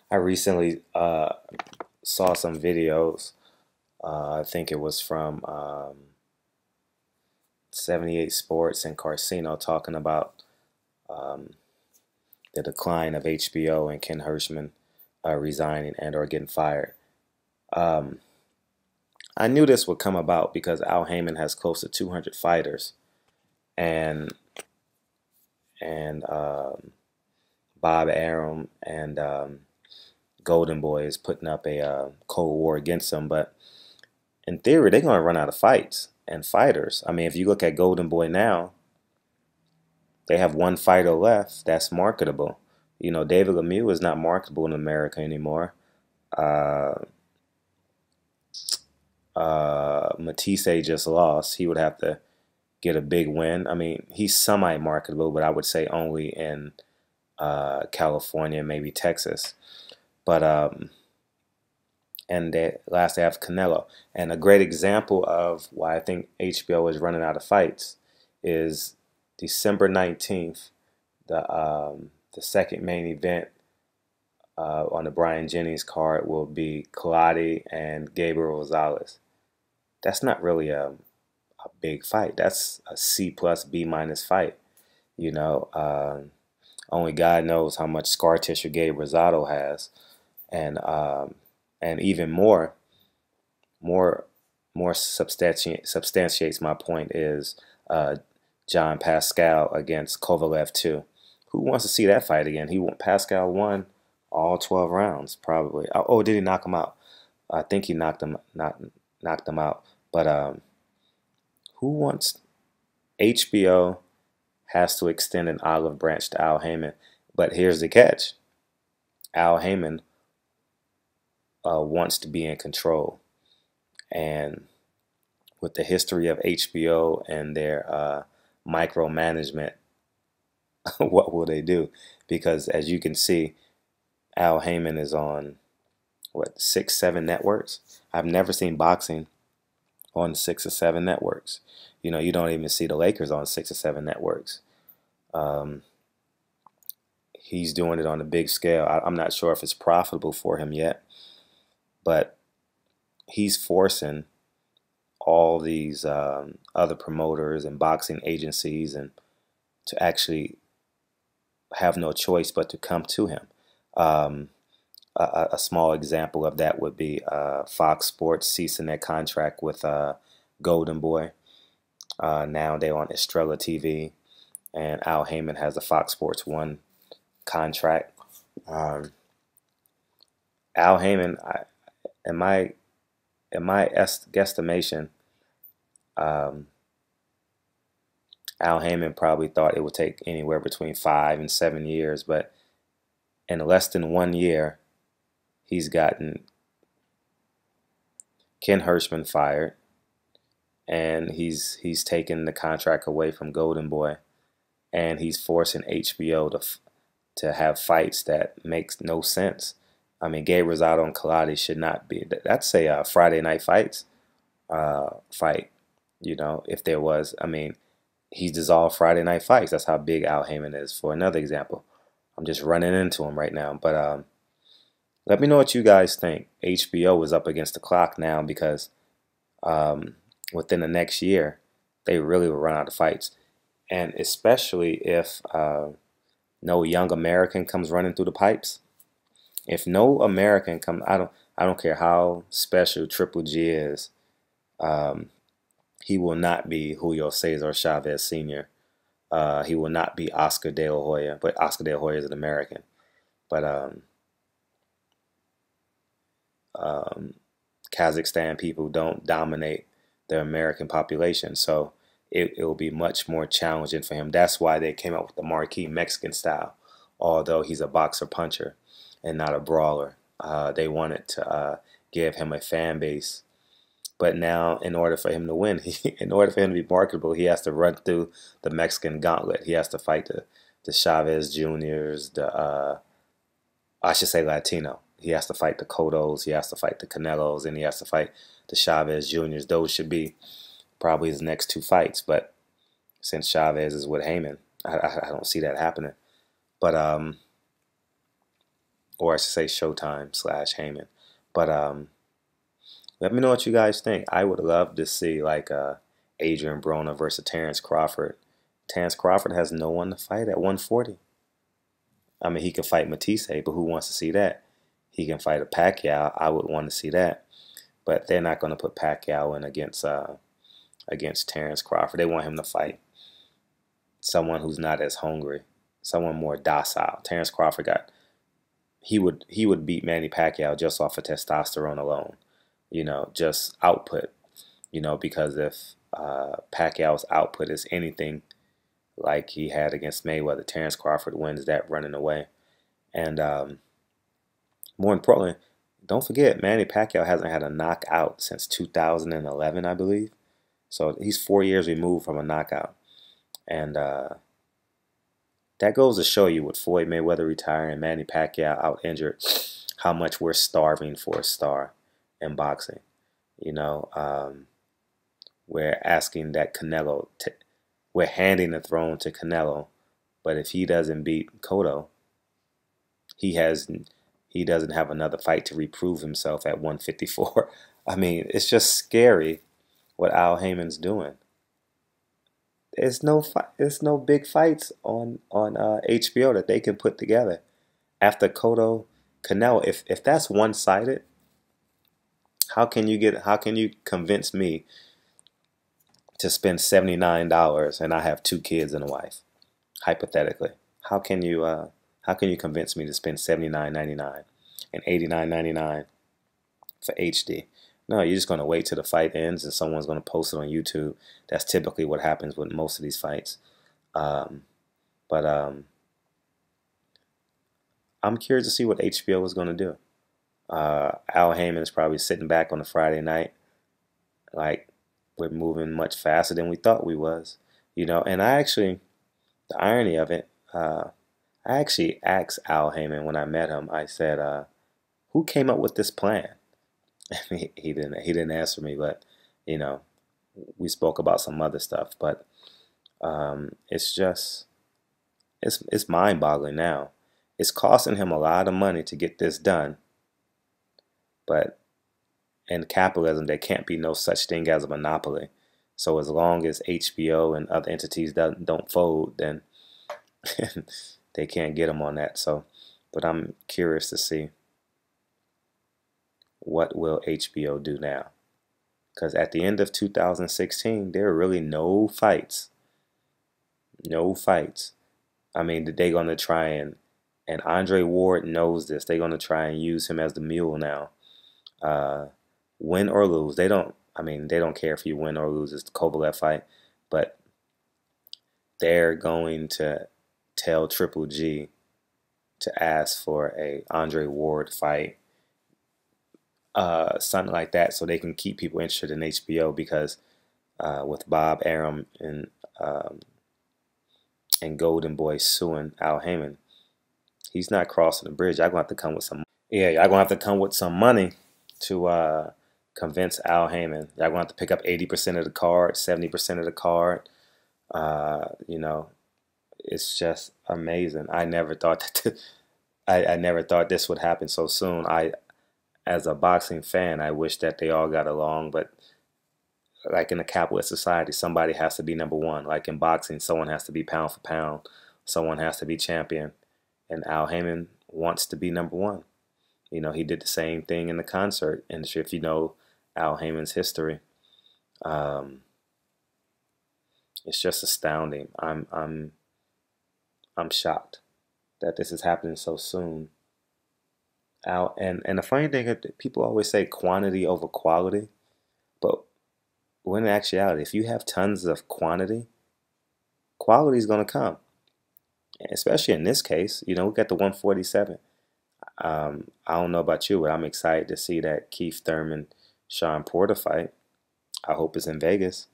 I recently saw some videos. I think it was from 78 Sports and Carcino talking about um, the decline of HBO and Ken Hirschman resigning and or getting fired. Um, I knew this would come about because Al Heyman has close to 200 fighters, and and Bob Arum and Golden Boy is putting up a cold war against them. But in theory, they're going to run out of fights and fighters. I mean, if you look at Golden Boy now, they have one fighter left that's marketable. You know, David Lemieux is not marketable in America anymore. Uh, Matisse just lost. He would have to get a big win. I mean, he's semi-marketable, but I would say only in California, maybe Texas. But and last they have Canelo. And a great example of why I think HBO is running out of fights is December 19th, the second main event on the Brian Jennings card will be Colati and Gabriel Rosales. That's not really a big fight. That's a C plus B minus fight. You know, only God knows how much scar tissue Gabe Rosado has, and even more more substantiates my point is John Pascal against Kovalev too. Who wants to see that fight again? Pascal won all 12 rounds probably. Oh, did he knock him out? I think he knocked him out. But who wants HBO has to extend an olive branch to Al Heyman. But here's the catch: Al Heyman wants to be in control, and with the history of HBO and their micromanagement, what will they do? Because as you can see, Al Heyman is on what, 6, 7 networks. I've never seen boxing on 6 or 7 networks. You know, you don't even see the Lakers on 6 or 7 networks. Um, he's doing it on a big scale. I'm not sure if it's profitable for him yet, but he's forcing all these other promoters and boxing agencies and to actually have no choice but to come to him. Um, a small example of that would be Fox Sports ceasing their contract with Golden Boy. Now they're on Estrella TV, and Al Heyman has a Fox Sports 1 contract. Um, Al Heyman, in my guesstimation, um, Al Heyman probably thought it would take anywhere between 5 and 7 years, but in less than 1 year, he's gotten Ken Hirschman fired, and he's taken the contract away from Golden Boy, and he's forcing HBO to have fights that makes no sense. I mean, Gabe Rosado and Colati should not be. That's a Friday night fights fight. You know, if there was, I mean, he's dissolved Friday night fights. That's how big Al Heyman is. For another example, I'm just running into him right now. But let me know what you guys think. HBO is up against the clock now because um, within the next year, they really will run out of fights. And especially if no young American comes running through the pipes. If no American comes, I don't care how special Triple G is. Um, he will not be Julio Cesar Chavez Sr. He will not be Oscar De La Hoya, but Oscar De La Hoya is an American. But um, Kazakhstan people don't dominate the American population, so it will be much more challenging for him. That's why they came up with the marquee Mexican style, although he's a boxer puncher and not a brawler. They wanted to give him a fan base. But now, in order for him to win, in order for him to be marketable, he has to run through the Mexican gauntlet. He has to fight the Chavez Juniors, I should say Latino. He has to fight the Cottos, he has to fight the Canelos, and he has to fight the Chavez Juniors. Those should be probably his next 2 fights. But since Chavez is with Heyman, I don't see that happening. But or I should say Showtime slash Heyman. But let me know what you guys think. I would love to see like Adrian Broner versus Terrence Crawford. Terrence Crawford has no one to fight at 140. I mean, he could fight Matisse, but who wants to see that? He can fight a Pacquiao. I would want to see that, but they're not going to put Pacquiao in against Terrence Crawford. They want him to fight someone who's not as hungry, someone more docile. Terrence Crawford he would beat Manny Pacquiao just off of testosterone alone, just output, because if Pacquiao's output is anything like he had against Mayweather, Terrence Crawford wins that running away. And more importantly, don't forget, Manny Pacquiao hasn't had a knockout since 2011, I believe. So he's 4 years removed from a knockout. And that goes to show you, with Floyd Mayweather retiring, Manny Pacquiao out injured, how much we're starving for a star in boxing. We're asking that we're handing the throne to Canelo, but if he doesn't beat Cotto, he doesn't have another fight to reprove himself at 154. I mean, it's just scary what Al Heyman's doing. There's no big fights on HBO that they can put together after Cotto Canelo. If that's one-sided, how can you convince me to spend $79 and I have 2 kids and a wife? Hypothetically, how can you convince me to spend $79.99 and $89.99 for HD? No, you're just going to wait till the fight ends and someone's going to post it on YouTube. That's typically what happens with most of these fights. But I'm curious to see what HBO is going to do. Al Heyman is probably sitting back on a Friday night, like, we're moving much faster than we thought we was. And the irony of it, I actually asked Al Heyman when I met him. I said, "Who came up with this plan?" He didn't answer me, but we spoke about some other stuff. But it's mind-boggling now. It's costing him a lot of money to get this done, but in capitalism, there can't be no such thing as a monopoly. So as long as HBO and other entities don't fold, then they can't get them on that. So, but I'm curious to see what will HBO do now. Because at the end of 2016, there were really no fights. No fights. I mean, they're going to try and Andre Ward knows this. They're going to try and use him as the mule now. Win or lose. They don't care if you win or lose. It's the Kovalev fight. But they're going to tell Triple G to ask for a Andre Ward fight. Something like that, so they can keep people interested in HBO, because with Bob Arum and Golden Boy suing Al Heyman, he's not crossing the bridge. Y'all gonna have to come with some. Yeah, y'all gonna have to come with some money to convince Al Heyman. Y'all gonna have to pick up 80% of the card, 70% of the card. It's just amazing. I never thought that. I never thought this would happen so soon. As a boxing fan, I wish that they all got along, but like in a capitalist society, somebody has to be number one. Like in boxing, someone has to be pound for pound. Someone has to be champion. And Al Heyman wants to be number one. He did the same thing in the concert industry. If you know Al Heyman's history, it's just astounding. I'm shocked that this is happening so soon. And the funny thing is that people always say quantity over quality, but when in actuality, if you have tons of quantity, quality is going to come. Especially in this case, we got the 147. I don't know about you, but I'm excited to see that Keith Thurman, Sean Porter fight. I hope it's in Vegas.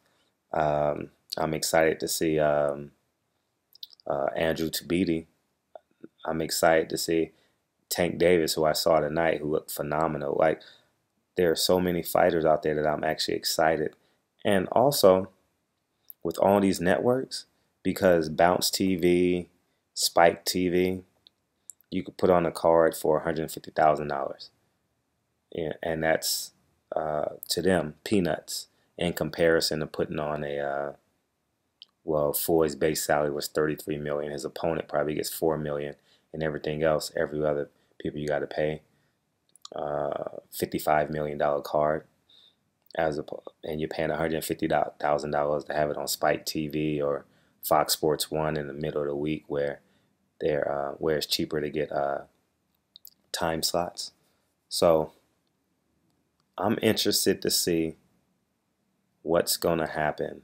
I'm excited to see Andrew Tabiti. I'm excited to see Tank Davis, who I saw tonight, who looked phenomenal. Like, there are so many fighters out there that I'm actually excited. And also, with all these networks, because Bounce TV, Spike TV, you could put on a card for $150,000, and that's to them peanuts in comparison to putting on a well, Floyd's base salary was 33 million. His opponent probably gets 4 million, and everything else, every other people you got to pay $55 million card and you're paying $150,000 to have it on Spike TV or Fox Sports 1 in the middle of the week where it's cheaper to get time slots. So I'm interested to see what's going to happen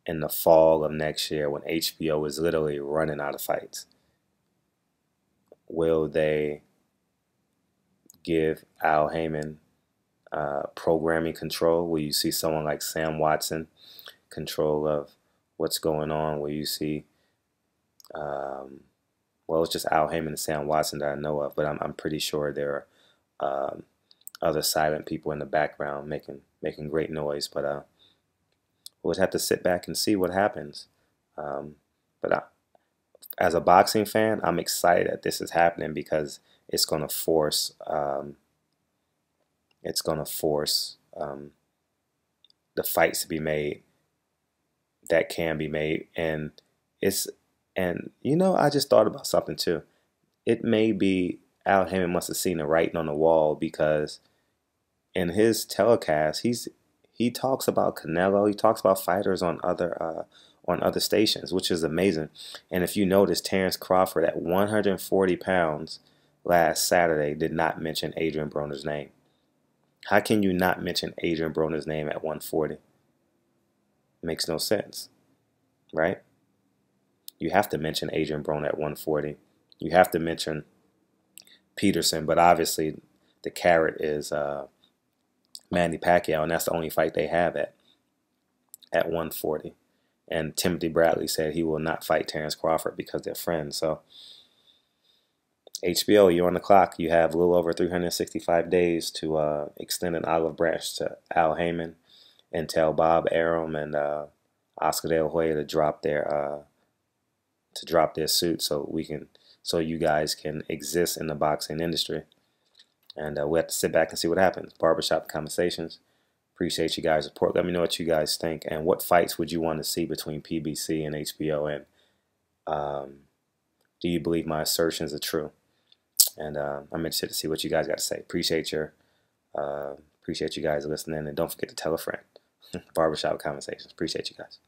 in the fall of next year when HBO is literally running out of fights. Will they give Al Heyman programming control? Will you see someone like Sam Watson control of what's going on? Will you see, well, it's just Al Heyman and Sam Watson that I know of, but I'm pretty sure there are other silent people in the background making great noise. But we'll have to sit back and see what happens. As a boxing fan, I'm excited that this is happening because it's going to force the fights to be made that can be made, and I just thought about something too. It may be Al Heyman must have seen the writing on the wall, because in his telecast he talks about Canelo, he talks about fighters on other stations, which is amazing. And if you notice, Terrence Crawford at 140 pounds last Saturday did not mention Adrian Broner's name. How can you not mention Adrian Broner's name at 140? Makes no sense, right? You have to mention Adrian Broner at 140. You have to mention Peterson, but obviously the carrot is Manny Pacquiao, and that's the only fight they have at 140. And Timothy Bradley said he will not fight Terrence Crawford because they're friends. So HBO, you're on the clock. You have a little over 365 days to extend an olive branch to Al Heyman and tell Bob Arum and Oscar De La Hoya to drop their suit so you guys can exist in the boxing industry. And we have to sit back and see what happens. Barbershop Conversations. Appreciate you guys' support. Let me know what you guys think, and what fights would you want to see between PBC and HBO, and do you believe my assertions are true? And I'm interested to see what you guys got to say. Appreciate you guys listening, and don't forget to tell a friend. Barbershop Conversations. Appreciate you guys.